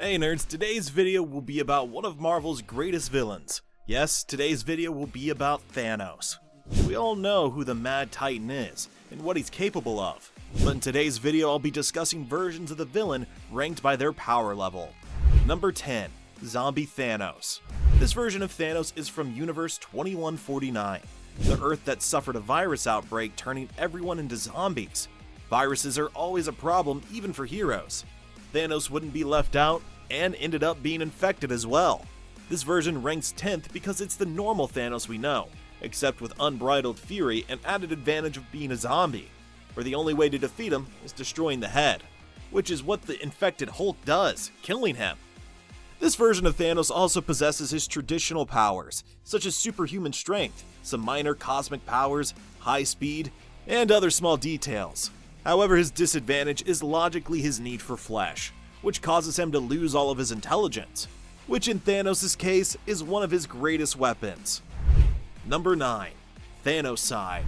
Hey nerds, today's video will be about one of Marvel's greatest villains. Yes, today's video will be about Thanos. We all know who the Mad Titan is, and what he's capable of. But in today's video I'll be discussing versions of the villain ranked by their power level. Number 10. Zombie Thanos. This version of Thanos is from Universe 2149, the Earth that suffered a virus outbreak turning everyone into zombies. Viruses are always a problem even for heroes. Thanos wouldn't be left out, and ended up being infected as well. This version ranks 10th because it's the normal Thanos we know, except with unbridled fury and added advantage of being a zombie, where the only way to defeat him is destroying the head, which is what the infected Hulk does, killing him. This version of Thanos also possesses his traditional powers, such as superhuman strength, some minor cosmic powers, high speed, and other small details. However, his disadvantage is logically his need for flesh, which causes him to lose all of his intelligence, which in Thanos' case is one of his greatest weapons. Number 9. Thanos Side.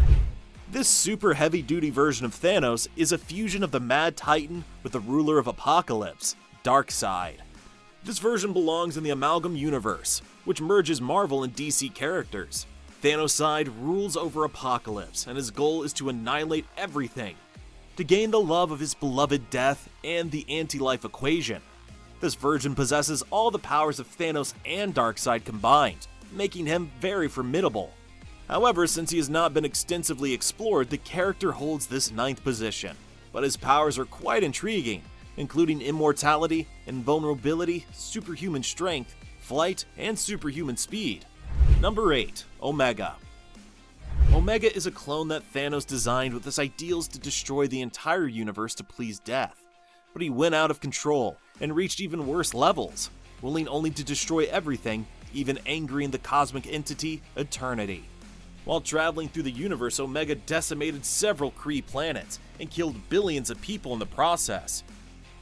This super heavy-duty version of Thanos is a fusion of the Mad Titan with the ruler of Apocalypse, Darkseid. This version belongs in the Amalgam universe, which merges Marvel and DC characters. Thanos Side rules over Apocalypse, and his goal is to annihilate everything, to gain the love of his beloved Death and the anti-life equation. This version possesses all the powers of Thanos and Darkseid combined, making him very formidable. However, since he has not been extensively explored, the character holds this 9th position, but his powers are quite intriguing, including immortality, invulnerability, superhuman strength, flight, and superhuman speed. Number 8. Omega. Omega is a clone that Thanos designed with his ideals to destroy the entire universe to please Death, but he went out of control and reached even worse levels, willing only to destroy everything, even angering the cosmic entity Eternity. While traveling through the universe, Omega decimated several Kree planets and killed billions of people in the process.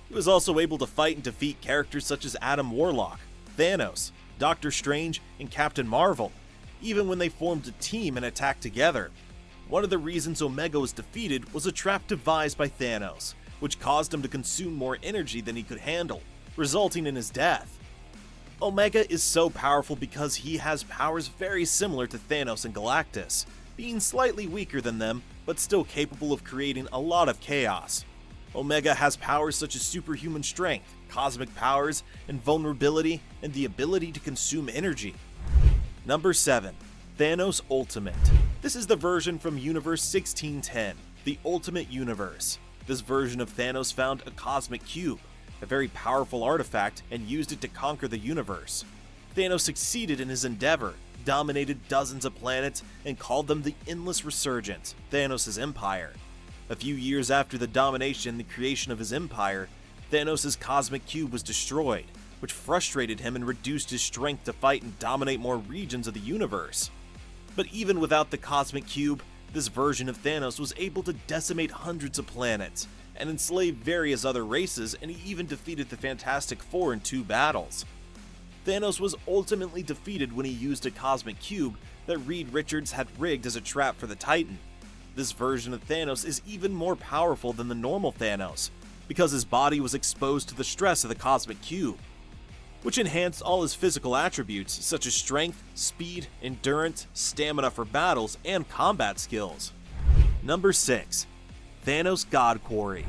He was also able to fight and defeat characters such as Adam Warlock, Thanos, Doctor Strange, and Captain Marvel, even when they formed a team and attacked together. One of the reasons Omega was defeated was a trap devised by Thanos, which caused him to consume more energy than he could handle, resulting in his death. Omega is so powerful because he has powers very similar to Thanos and Galactus, being slightly weaker than them, but still capable of creating a lot of chaos. Omega has powers such as superhuman strength, cosmic powers, invulnerability, and the ability to consume energy. Number 7. Thanos Ultimate. This is the version from Universe 1610, the Ultimate Universe. This version of Thanos found a cosmic cube, a very powerful artifact, and used it to conquer the universe. Thanos succeeded in his endeavor, dominated dozens of planets, and called them the Endless Resurgence, Thanos' empire. A few years after the domination and the creation of his empire, Thanos' cosmic cube was destroyed, which frustrated him and reduced his strength to fight and dominate more regions of the universe. But even without the cosmic cube, this version of Thanos was able to decimate hundreds of planets and enslave various other races, and he even defeated the Fantastic Four in 2 battles. Thanos was ultimately defeated when he used a cosmic cube that Reed Richards had rigged as a trap for the Titan. This version of Thanos is even more powerful than the normal Thanos, because his body was exposed to the stress of the cosmic cube, which enhanced all his physical attributes such as strength, speed, endurance, stamina for battles, and combat skills. Number 6. Thanos God Quarry.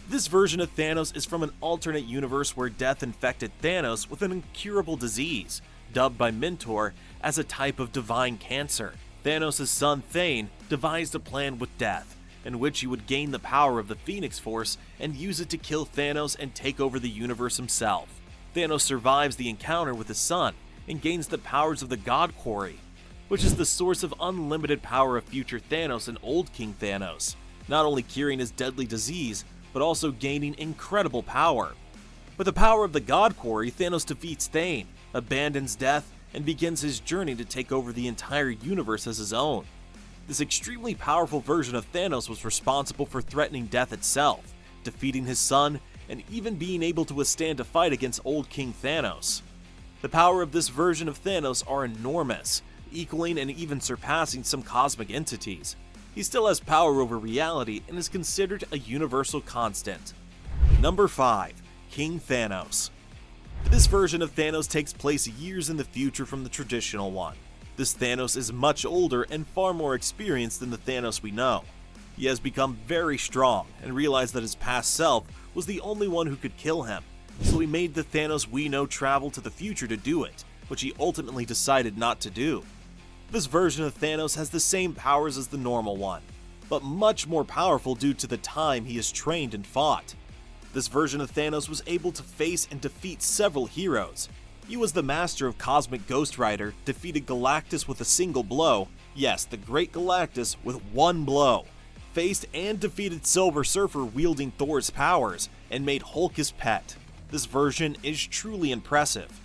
This version of Thanos is from an alternate universe where Death infected Thanos with an incurable disease, dubbed by Mentor as a type of divine cancer. Thanos' son Thane devised a plan with Death, in which he would gain the power of the Phoenix Force and use it to kill Thanos and take over the universe himself. Thanos survives the encounter with his son and gains the powers of the God Quarry, which is the source of unlimited power of future Thanos and old King Thanos, not only curing his deadly disease, but also gaining incredible power. With the power of the God Quarry, Thanos defeats Thane, abandons Death, and begins his journey to take over the entire universe as his own. This extremely powerful version of Thanos was responsible for threatening Death itself, defeating his son, and even being able to withstand a fight against old King Thanos. The power of this version of Thanos are enormous, equaling and even surpassing some cosmic entities. He still has power over reality and is considered a universal constant. Number 5. King Thanos. This version of Thanos takes place years in the future from the traditional one. This Thanos is much older and far more experienced than the Thanos we know. He has become very strong and realized that his past self was the only one who could kill him, so he made the Thanos we know travel to the future to do it, which he ultimately decided not to do. This version of Thanos has the same powers as the normal one, but much more powerful due to the time he has trained and fought. This version of Thanos was able to face and defeat several heroes. He was the master of Cosmic Ghost Rider, defeated Galactus with a single blow, yes, the Great Galactus with one blow, faced and defeated Silver Surfer wielding Thor's powers, and made Hulk his pet. This version is truly impressive.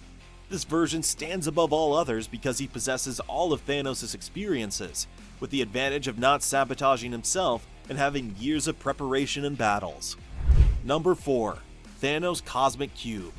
This version stands above all others because he possesses all of Thanos' experiences, with the advantage of not sabotaging himself and having years of preparation and battles. Number 4. Thanos Cosmic Cube.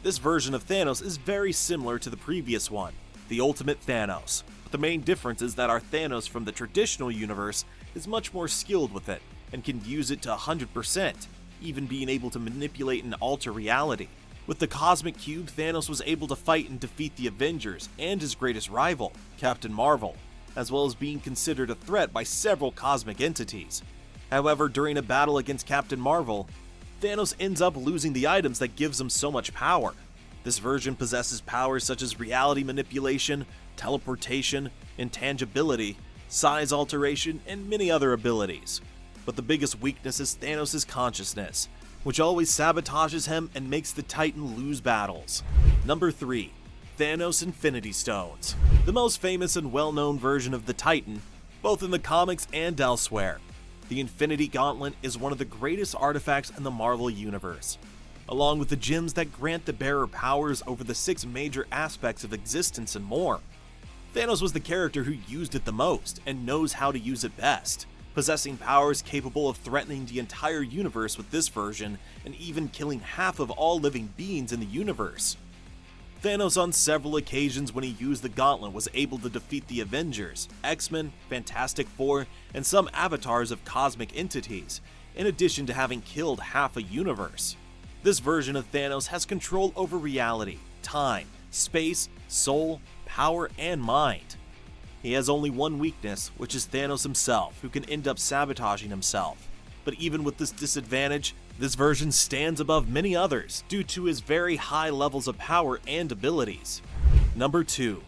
This version of Thanos is very similar to the previous one, the Ultimate Thanos, but the main difference is that our Thanos from the traditional universe is much more skilled with it, and can use it to 100%, even being able to manipulate and alter reality. With the Cosmic Cube, Thanos was able to fight and defeat the Avengers and his greatest rival, Captain Marvel, as well as being considered a threat by several cosmic entities. However, during a battle against Captain Marvel, Thanos ends up losing the items that gives him so much power. This version possesses powers such as reality manipulation, teleportation, intangibility, size alteration, and many other abilities. But the biggest weakness is Thanos' consciousness, which always sabotages him and makes the Titan lose battles. Number 3. Thanos Infinity Stones. The most famous and well-known version of the Titan, both in the comics and elsewhere. The Infinity Gauntlet is one of the greatest artifacts in the Marvel Universe, along with the gems that grant the bearer powers over the 6 major aspects of existence and more. Thanos was the character who used it the most and knows how to use it best, possessing powers capable of threatening the entire universe with this version and even killing half of all living beings in the universe. Thanos on several occasions when he used the gauntlet was able to defeat the Avengers, X-Men, Fantastic Four, and some avatars of cosmic entities, in addition to having killed half a universe. This version of Thanos has control over reality, time, space, soul, power, and mind. He has only one weakness, which is Thanos himself, who can end up sabotaging himself. But even with this disadvantage, this version stands above many others due to his very high levels of power and abilities. Number 2.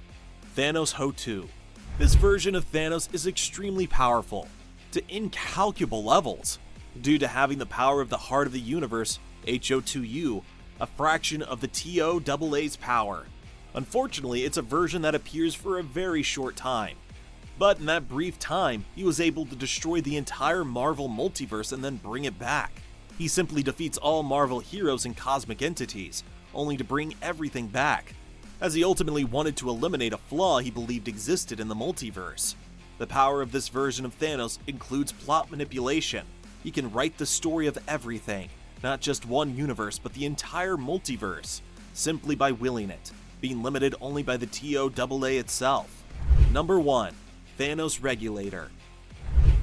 Thanos HU. This version of Thanos is extremely powerful, to incalculable levels, due to having the power of the Heart of the Universe, HO2U, a fraction of the TOAA's power. Unfortunately, it's a version that appears for a very short time. But in that brief time, he was able to destroy the entire Marvel multiverse and then bring it back. He simply defeats all Marvel heroes and cosmic entities, only to bring everything back, as he ultimately wanted to eliminate a flaw he believed existed in the multiverse. The power of this version of Thanos includes plot manipulation. He can write the story of everything, not just one universe but the entire multiverse, simply by willing it, being limited only by the TOAA itself. Number 1. Thanos Regulator.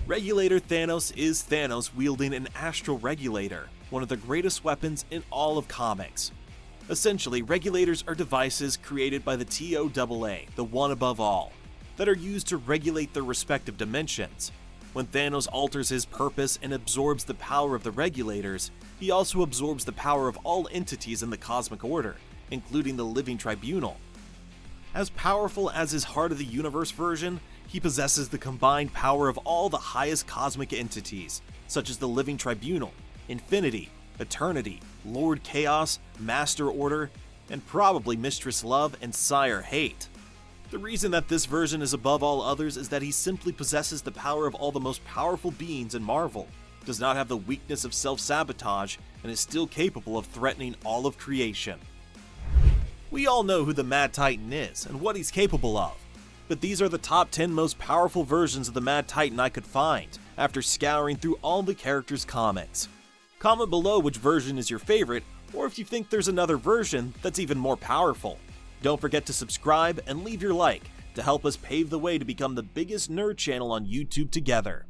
Regulator Thanos is Thanos wielding an astral regulator, one of the greatest weapons in all of comics. Essentially, regulators are devices created by the TOAA, the one above all, that are used to regulate their respective dimensions. When Thanos alters his purpose and absorbs the power of the regulators, he also absorbs the power of all entities in the cosmic order, including the Living Tribunal. As powerful as his Heart of the Universe version, he possesses the combined power of all the highest cosmic entities, such as the Living Tribunal, Infinity, Eternity, Lord Chaos, Master Order, and probably Mistress Love and Sire Hate. The reason that this version is above all others is that he simply possesses the power of all the most powerful beings in Marvel, does not have the weakness of self-sabotage, and is still capable of threatening all of creation. We all know who the Mad Titan is and what he's capable of, but these are the top 10 most powerful versions of the Mad Titan I could find after scouring through all the characters' comics. Comment below which version is your favorite, or if you think there's another version that's even more powerful. Don't forget to subscribe and leave your like to help us pave the way to become the biggest nerd channel on YouTube together.